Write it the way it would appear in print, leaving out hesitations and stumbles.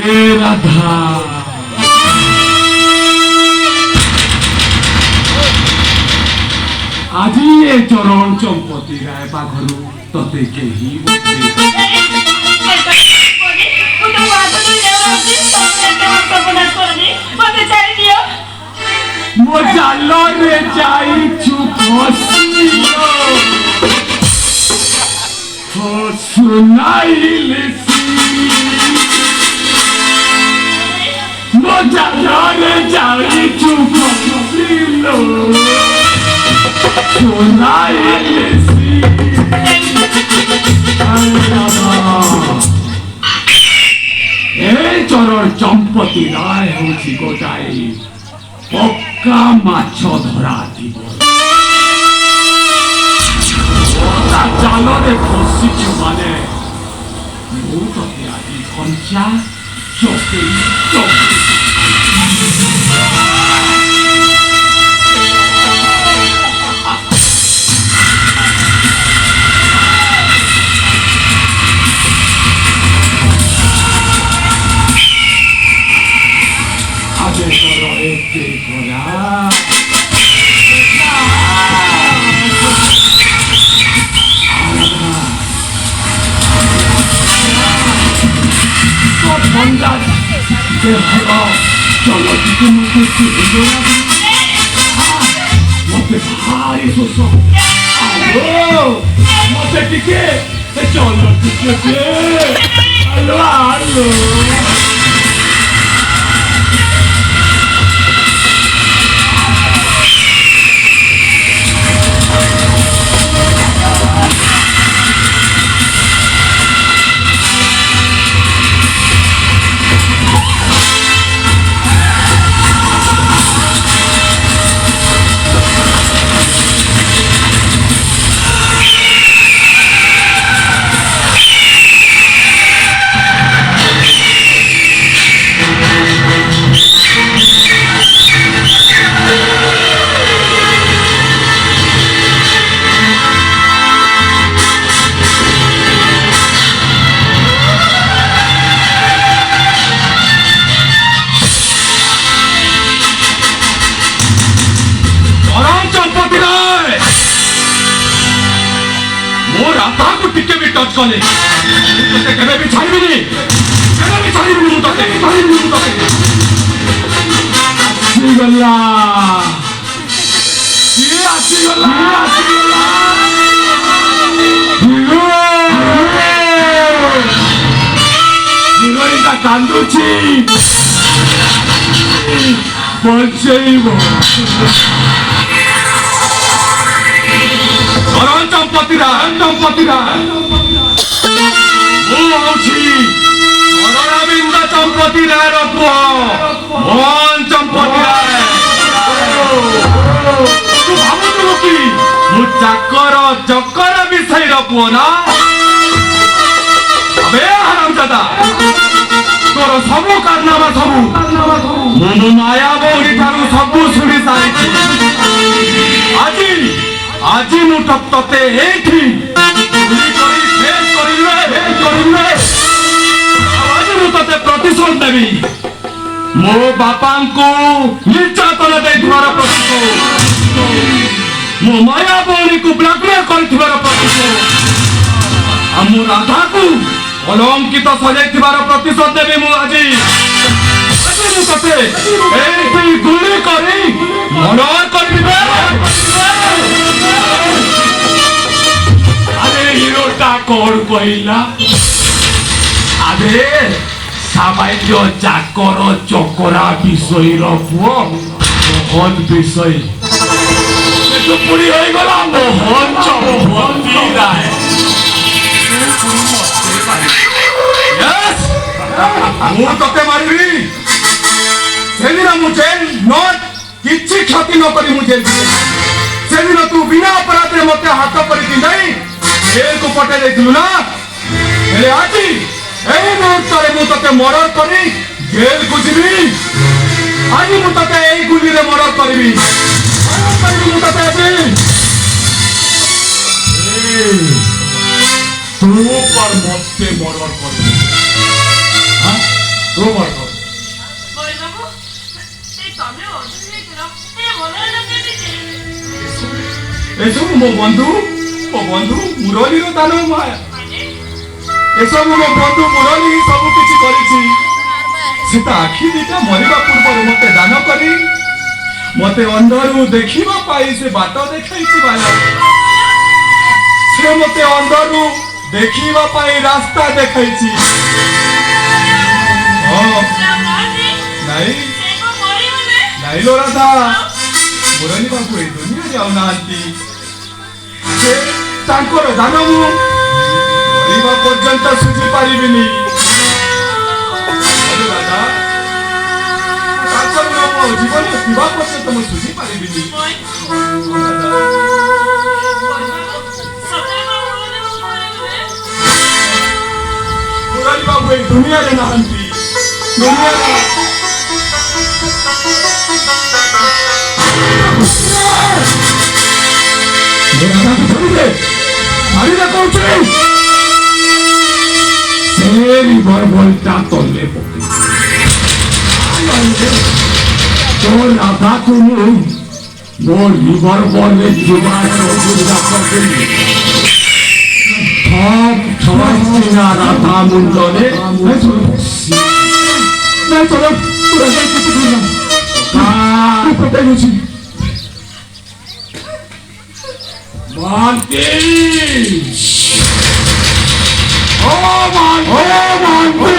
राधा आज ये चरण चंपती राय पाखरु तते केही मो जाल रे जाइछु फसियो सुनाइले मो जाल रे जाइछु फसिलो सुनाइले ए चरण चंपती राय होछि गोटाई पक्का माछ धरा जाल फसिछु माने आज घंचा चौके चलो मत भारी शोष मत टिके चलो टिके हेलो हेलो टच कले तते केबे भी छाड़बिनी मु तते आसी गला ये आसी गला हिरोइन का कांदुची बचेइबो चरण चंपती राय अरविंद चंपती राय मोहन चंपती राय तू भावुचु कि मु चाकर चकर विषय पुओ ना अबे हरामजादा तोर सबु कारनामा सबु मु माया बौरी ठारू सबु सुनी सारी आज मु तते एठी प्रतिशोध देवी मो बापा को निर्यातन देथिबार प्रतिशोध मो माया बौनी को ब्लैकमेल करथिबार प्रतिशोध मो राधा को अलंकित सजाइथिबार प्रतिशोध देवी मु आज मु तते एठी गुली करी मर्डर करबे अरे हिरोटा कोन कहिला अरे सामान्य चाकर चकरा विषय पुओ मोहन विषय पुरी हो गला मोहन चंपती राय मु तते मारिबी से दिन मुझे नट किछि क्षति न करी मुझे से दिन तू बिना अपराध रे मते हाथ करी नहीं जेल को पटे देथिलु ना हेले आजी एही मुहूर्त मु तते मर्डर करी जेल को जीवी आज मु तते एही गुली रे मर्डर करबी मु तते तू पर मते मर्डर कर Oh my God. ଏସବୁ ମୋ ବନ୍ଧୁ ମୁରଲୀର ଦାନ ମାୟା। ଏସବୁ ମୋ ବନ୍ଧୁ ମୁରଲୀ ହିଁ ସବୁ କିଛି କରିଛି। ସେ ତା ଆଖି ଦିଟା ମରିବା ପୂର୍ବରୁ ମତେ ଦାନ କରି ମତେ ଅନ୍ଧରୁ ଦେଖିବା ପାଇଁ ସେ ବାଟ ଦେଖାଇଛି ମାୟା। ସେ ମତେ ଅନ୍ଧରୁ ଦେଖିବା ପାଇଁ ରାସ୍ତା ଦେଖାଇଛି। ନାଇଁ ନାଇଲୋ ରାଧା, ମୁରଲୀ ବାବୁ ଏଇ ଦୁନିଆରେ ଆଉ ନାହାନ୍ତି। ସେ ତାଙ୍କର ଦାନ ମୁଁ ମରିବା ପର୍ଯ୍ୟନ୍ତ ଶୁଝି ପାରିବିନି। ରାଧା, ତାଙ୍କର ମୋ ଜୀବନ ଥିବା ପର୍ଯ୍ୟନ୍ତ ମୁଁ ଶୁଝି ପାରିବିନି। ମୁରଲୀ ବାବୁ ଏଇ ଦୁନିଆରେ ନାହାନ୍ତି। ଦୁନିଆରେ ମାରିଦେ କହୁଛି। ସେ ରିଭଲଭରଟା ତଲେ ପକେଇ ତୋ ରାଧାକୁ ମୁଁ ମୋ ରିଭଲଭରରେ ଜୀବନ କରିଦେଲି। ରାଧା ମୁଣ୍ଡରେ ପକେଇଛି। Monty! Oh, Monty!